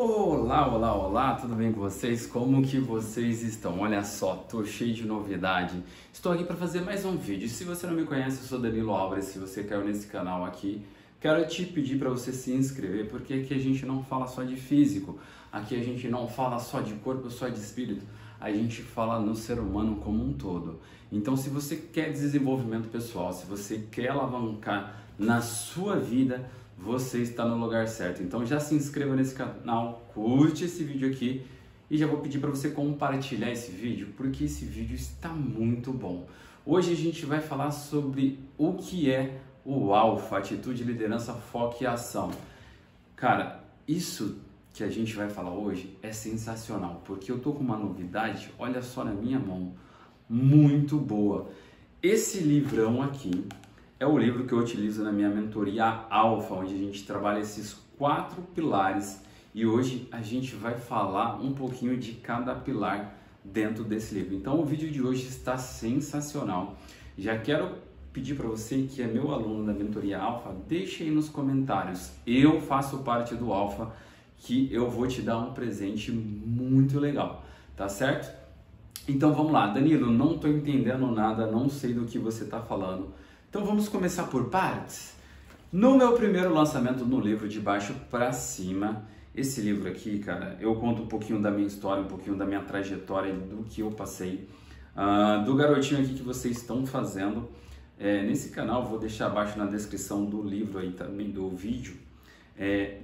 Olá, olá, olá, tudo bem com vocês? Como que vocês estão? Olha só, tô cheio de novidade. Estou aqui para fazer mais um vídeo. Se você não me conhece, eu sou Danilo Álvares. Se você caiu nesse canal aqui, quero te pedir para você se inscrever, porque aqui a gente não fala só de físico, aqui a gente não fala só de corpo, só de espírito, a gente fala no ser humano como um todo. Então, se você quer desenvolvimento pessoal, se você quer alavancar na sua vida, você está no lugar certo. Então já se inscreva nesse canal, curte esse vídeo aqui e já vou pedir para você compartilhar esse vídeo, porque esse vídeo está muito bom. Hoje a gente vai falar sobre o que é o Alfa, atitude, liderança, foco e ação. Cara, isso que a gente vai falar hoje é sensacional, porque eu tô com uma novidade, olha só na minha mão, muito boa. Esse livrão aqui é o livro que eu utilizo na minha mentoria Alfa, onde a gente trabalha esses 4 pilares e hoje a gente vai falar um pouquinho de cada pilar dentro desse livro. Então o vídeo de hoje está sensacional. Já quero pedir para você que é meu aluno da mentoria Alfa, deixe aí nos comentários. Eu faço parte do Alfa, que eu vou te dar um presente muito legal, tá certo? Então vamos lá, Danilo, não estou entendendo nada, não sei do que você está falando. Então vamos começar por partes. No meu primeiro lançamento no livro De Baixo para Cima, esse livro aqui, cara, eu conto um pouquinho da minha história, um pouquinho da minha trajetória, do que eu passei, do garotinho aqui que vocês estão fazendo. Nesse canal, vou deixar abaixo na descrição do livro aí também, do vídeo.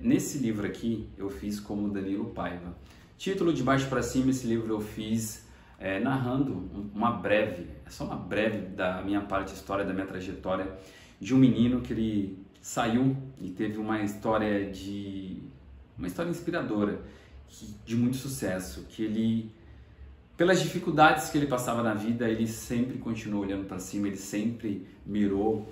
Nesse livro aqui, eu fiz como Danilo Paiva. Título De Baixo para Cima, esse livro eu fiz narrando só uma breve da minha parte, história da minha trajetória, de um menino que ele saiu e teve uma história inspiradora, de muito sucesso, que ele, pelas dificuldades que ele passava na vida, ele sempre continuou olhando para cima, ele sempre mirou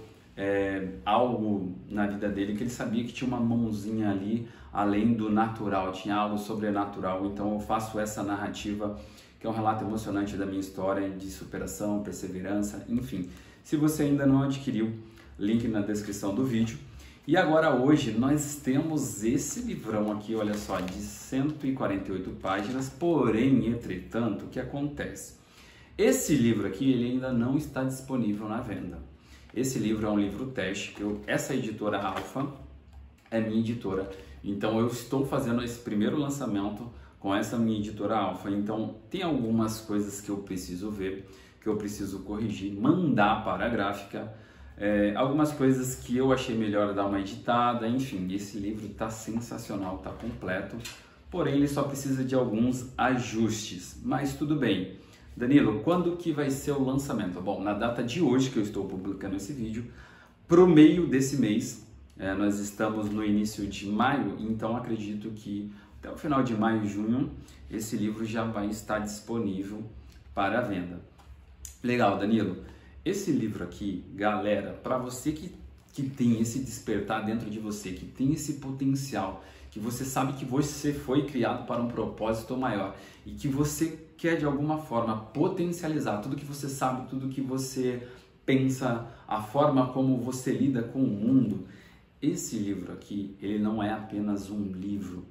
algo na vida dele, que ele sabia que tinha uma mãozinha ali, além do natural, tinha algo sobrenatural. Então eu faço essa narrativa, que é um relato emocionante da minha história de superação, perseverança, enfim. Se você ainda não adquiriu, link na descrição do vídeo. E agora hoje nós temos esse livrão aqui, olha só, de 148 páginas, porém, entretanto, o que acontece? Esse livro aqui, ele ainda não está disponível na venda. Esse livro é um livro teste, essa editora Alfa é minha editora, então eu estou fazendo esse primeiro lançamento com essa minha editora Alfa, então tem algumas coisas que eu preciso ver, que eu preciso corrigir, mandar para a gráfica, algumas coisas que eu achei melhor dar uma editada, enfim, esse livro está sensacional, está completo, porém ele só precisa de alguns ajustes, mas tudo bem. Danilo, quando que vai ser o lançamento? Bom, na data de hoje que eu estou publicando esse vídeo, pro meio desse mês, nós estamos no início de maio, então acredito que até o final de maio e junho, esse livro já vai estar disponível para venda. Legal, Danilo. Esse livro aqui, galera, para você que tem esse despertar dentro de você, que tem esse potencial, que você sabe que você foi criado para um propósito maior e que você quer de alguma forma potencializar tudo que você sabe, tudo que você pensa, a forma como você lida com o mundo, esse livro aqui, ele não é apenas um livro.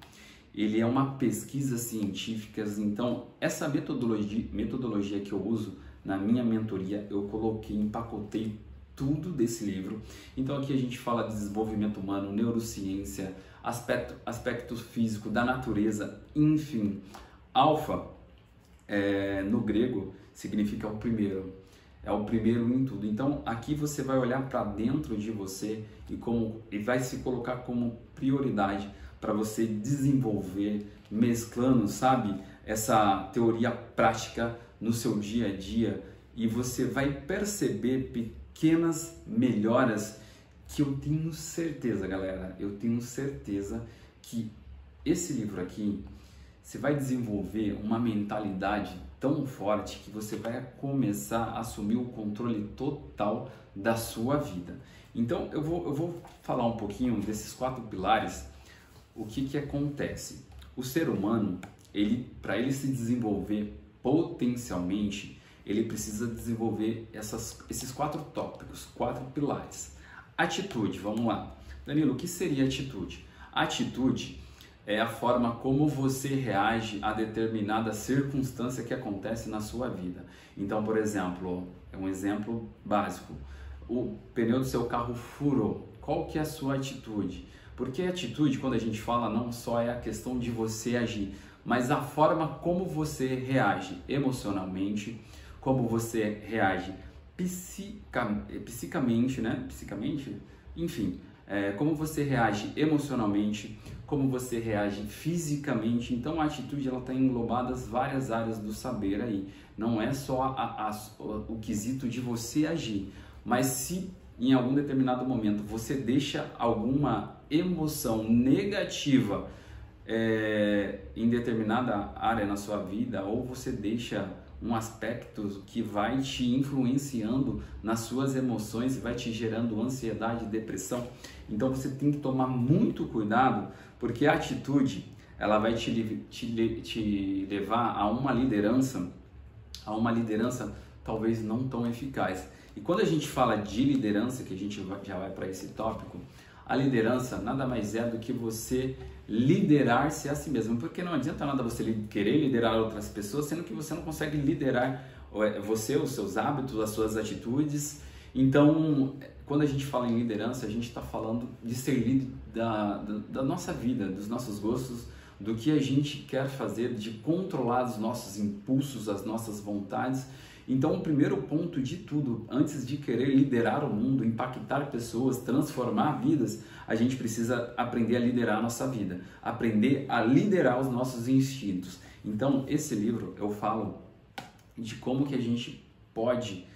Ele é uma pesquisa científica, então essa metodologia que eu uso na minha mentoria, eu coloquei, empacotei tudo desse livro. Então aqui a gente fala de desenvolvimento humano, neurociência, aspecto físico, da natureza, enfim. Alfa, no grego, significa o primeiro. É o primeiro em tudo. Então aqui você vai olhar para dentro de você e vai se colocar como prioridade para você desenvolver, mesclando, sabe, essa teoria prática no seu dia a dia, e você vai perceber pequenas melhoras que eu tenho certeza, galera, eu tenho certeza que esse livro aqui, você vai desenvolver uma mentalidade tão forte que você vai começar a assumir o controle total da sua vida. Então eu vou falar um pouquinho desses 4 pilares. O que acontece? O ser humano, para ele se desenvolver potencialmente, ele precisa desenvolver esses 4 tópicos, 4 pilares. Atitude, vamos lá. Danilo, o que seria atitude? Atitude é a forma como você reage a determinada circunstância que acontece na sua vida. Então, por exemplo, é um exemplo básico. O pneu do seu carro furou. Qual que é a sua atitude? Porque a atitude, quando a gente fala, não só é a questão de você agir, mas a forma como você reage emocionalmente, como você reage psicamente, né? Psicamente? Enfim, como você reage emocionalmente, como você reage fisicamente. Então a atitude ela está englobada em várias áreas do saber aí. Não é só o quesito de você agir, mas se em algum determinado momento você deixa alguma emoção negativa em determinada área na sua vida, ou você deixa um aspecto que vai te influenciando nas suas emoções e vai te gerando ansiedade e depressão, então você tem que tomar muito cuidado, porque a atitude ela vai te levar a uma liderança talvez não tão eficaz. E quando a gente fala de liderança, que a gente já vai para esse tópico, a liderança nada mais é do que você liderar-se a si mesmo, porque não adianta nada você querer liderar outras pessoas, sendo que você não consegue liderar você, os seus hábitos, as suas atitudes. Então, quando a gente fala em liderança, a gente está falando de ser líder da nossa vida, dos nossos gostos, do que a gente quer fazer, de controlar os nossos impulsos, as nossas vontades. Então, o primeiro ponto de tudo, antes de querer liderar o mundo, impactar pessoas, transformar vidas, a gente precisa aprender a liderar a nossa vida, aprender a liderar os nossos instintos. Então, esse livro eu falo de como que a gente pode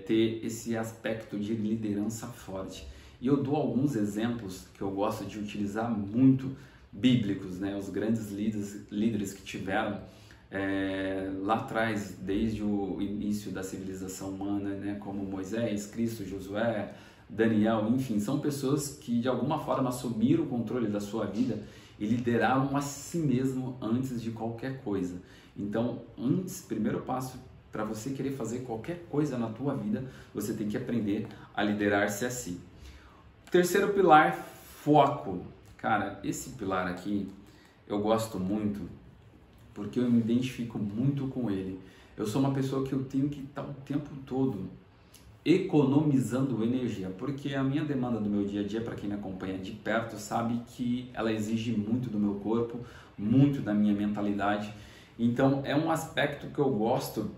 ter esse aspecto de liderança forte. E eu dou alguns exemplos que eu gosto de utilizar muito, bíblicos, né? Os grandes líderes que tiveram lá atrás, desde o início da civilização humana, né? Como Moisés, Cristo, Josué, Daniel, enfim, são pessoas que de alguma forma assumiram o controle da sua vida e lideraram a si mesmo antes de qualquer coisa. Então, primeiro passo para você querer fazer qualquer coisa na tua vida, você tem que aprender a liderar-se a si. Terceiro pilar, foco. Cara, esse pilar aqui eu gosto muito porque eu me identifico muito com ele. Eu sou uma pessoa que eu tenho que estar o tempo todo economizando energia, porque a minha demanda do meu dia a dia, para quem me acompanha de perto, sabe que ela exige muito do meu corpo, muito da minha mentalidade. Então é um aspecto que eu gosto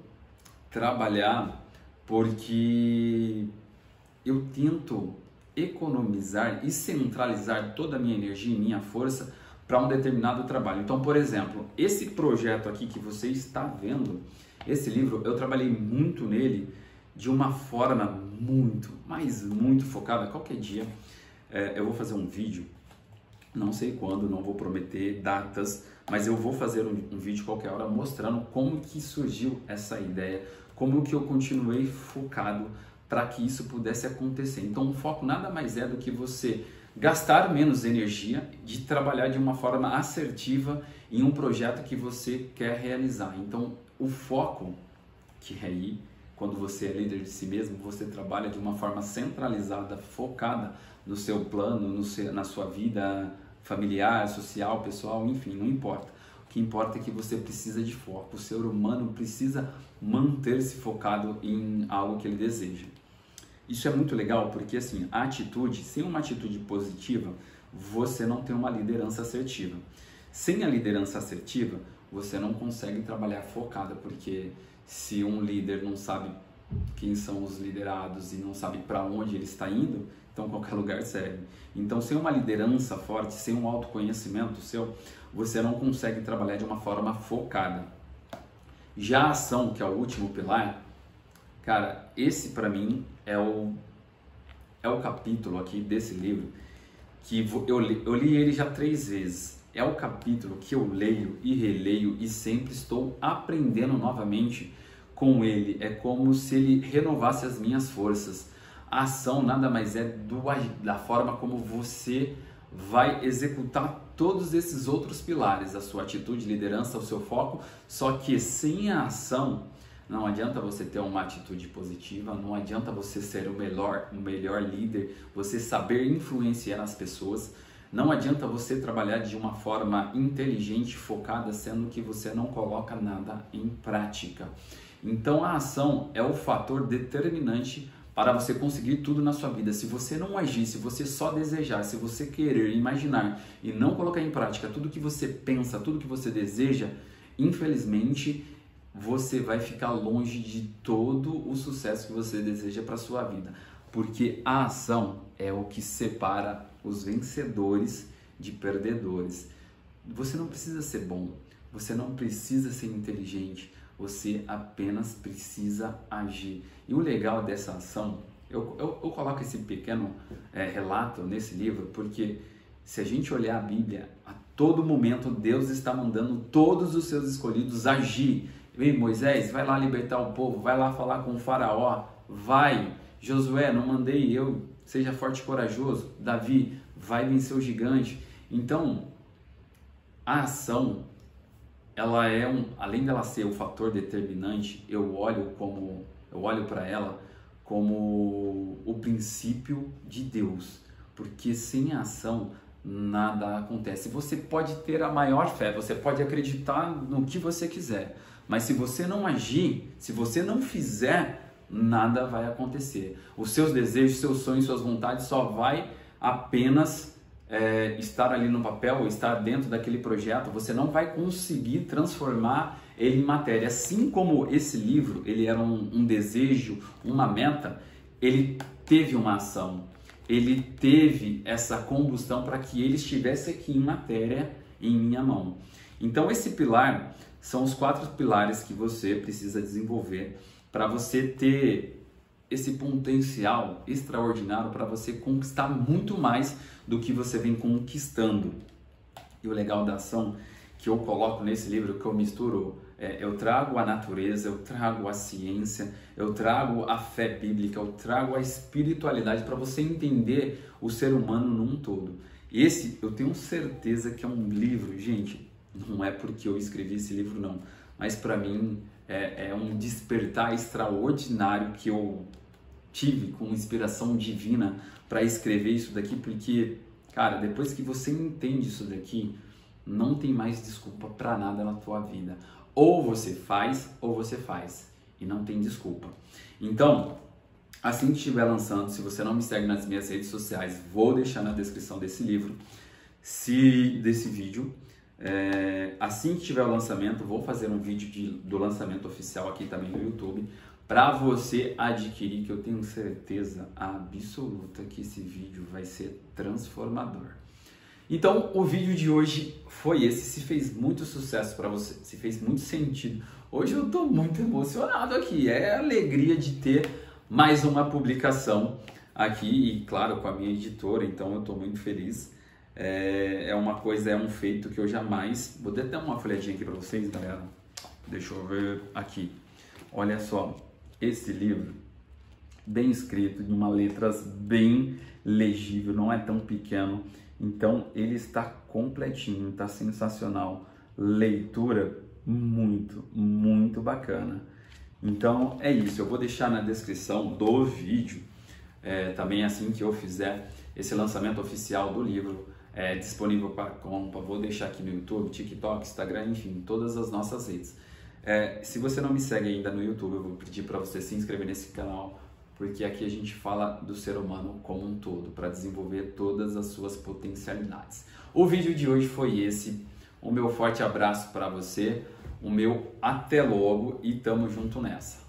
trabalhar, porque eu tento economizar e centralizar toda a minha energia e minha força para um determinado trabalho. Então, por exemplo, esse projeto aqui que você está vendo, esse livro, eu trabalhei muito nele de uma forma muito, mas muito focada. Qualquer dia eu vou fazer um vídeo, não sei quando, não vou prometer datas, mas eu vou fazer um vídeo qualquer hora mostrando como que surgiu essa ideia, como que eu continuei focado para que isso pudesse acontecer. Então, o foco nada mais é do que você gastar menos energia, de trabalhar de uma forma assertiva em um projeto que você quer realizar. Então, o foco, que é aí, quando você é líder de si mesmo, você trabalha de uma forma centralizada, focada no seu plano, na sua vida familiar, social, pessoal, enfim, não importa. O que importa é que você precisa de foco. O ser humano precisa manter-se focado em algo que ele deseja. Isso é muito legal porque, assim, a atitude, sem uma atitude positiva, você não tem uma liderança assertiva. Sem a liderança assertiva, você não consegue trabalhar focada, porque se um líder não sabe quem são os liderados e não sabe para onde ele está indo, então qualquer lugar serve. Então, sem uma liderança forte, sem um autoconhecimento seu, você não consegue trabalhar de uma forma focada. Já a ação, que é o último pilar, cara, esse para mim é o capítulo aqui desse livro que eu li ele já 3 vezes. É o capítulo que eu leio e releio e sempre estou aprendendo novamente com ele. É como se ele renovasse as minhas forças. A ação nada mais é da forma como você vai executar todos esses outros pilares, a sua atitude, liderança, o seu foco, só que sem a ação, não adianta você ter uma atitude positiva, não adianta você ser o melhor líder, você saber influenciar as pessoas, Não adianta você trabalhar de uma forma inteligente, focada, sendo que você não coloca nada em prática. Então a ação é o fator determinante para você conseguir tudo na sua vida. Se você não agir, se você só desejar, se você querer, imaginar e não colocar em prática tudo que você pensa, tudo que você deseja, infelizmente você vai ficar longe de todo o sucesso que você deseja para a sua vida. Porque a ação é o que separa os vencedores de perdedores. Você não precisa ser bom, você não precisa ser inteligente, você apenas precisa agir. E o legal dessa ação, eu coloco esse pequeno relato nesse livro, porque se a gente olhar a Bíblia, a todo momento Deus está mandando todos os seus escolhidos agir. Vem, Moisés, vai lá libertar o povo, vai lá falar com o faraó, vai. Josué, não mandei eu, seja forte e corajoso. Davi, vai vencer o gigante. Então, a ação, ela é além dela ser o fator determinante, eu olho para ela como o princípio de Deus, porque sem a ação nada acontece. Você pode ter a maior fé, você pode acreditar no que você quiser, mas se você não agir, se você não fizer, nada vai acontecer. Os seus desejos, seus sonhos, suas vontades só vai apenas estar ali no papel, estar dentro daquele projeto. Você não vai conseguir transformar ele em matéria. Assim como esse livro, ele era um desejo, uma meta, ele teve uma ação, ele teve essa combustão para que ele estivesse aqui em matéria em minha mão. Então esse pilar são os 4 pilares que você precisa desenvolver para você ter esse potencial extraordinário para você conquistar muito mais do que você vem conquistando. E o legal da ação que eu coloco nesse livro, que eu misturo, eu trago a natureza, eu trago a ciência, eu trago a fé bíblica, eu trago a espiritualidade para você entender o ser humano num todo. Esse, eu tenho certeza que é um livro, gente, não é porque eu escrevi esse livro não, mas para mim é um despertar extraordinário que eu tive com inspiração divina para escrever isso daqui, porque, cara, depois que você entende isso daqui, não tem mais desculpa para nada na tua vida. Ou você faz, e não tem desculpa. Então, assim que estiver lançando, se você não me segue nas minhas redes sociais, vou deixar na descrição desse livro, desse vídeo. Assim que tiver o lançamento, vou fazer um vídeo do lançamento oficial aqui também no YouTube, para você adquirir, que eu tenho certeza absoluta que esse vídeo vai ser transformador. Então, o vídeo de hoje foi esse. Se fez muito sucesso para você, se fez muito sentido, hoje eu estou muito emocionado aqui. É a alegria de ter mais uma publicação aqui, e claro, com a minha editora, então eu estou muito feliz. É um feito que eu jamais... Vou dar uma folhadinha aqui para vocês, galera. Deixa eu ver aqui. Olha só, esse livro, bem escrito, de uma letras bem legível, não é tão pequeno. Então, ele está completinho, está sensacional. Leitura muito, muito bacana. Então, é isso. Eu vou deixar na descrição do vídeo, também assim que eu fizer esse lançamento oficial do livro, disponível para compra. Vou deixar aqui no YouTube, TikTok, Instagram, enfim, todas as nossas redes. Se você não me segue ainda no YouTube, eu vou pedir para você se inscrever nesse canal, porque aqui a gente fala do ser humano como um todo, para desenvolver todas as suas potencialidades. O vídeo de hoje foi esse. O meu forte abraço para você, o meu até logo e tamo junto nessa.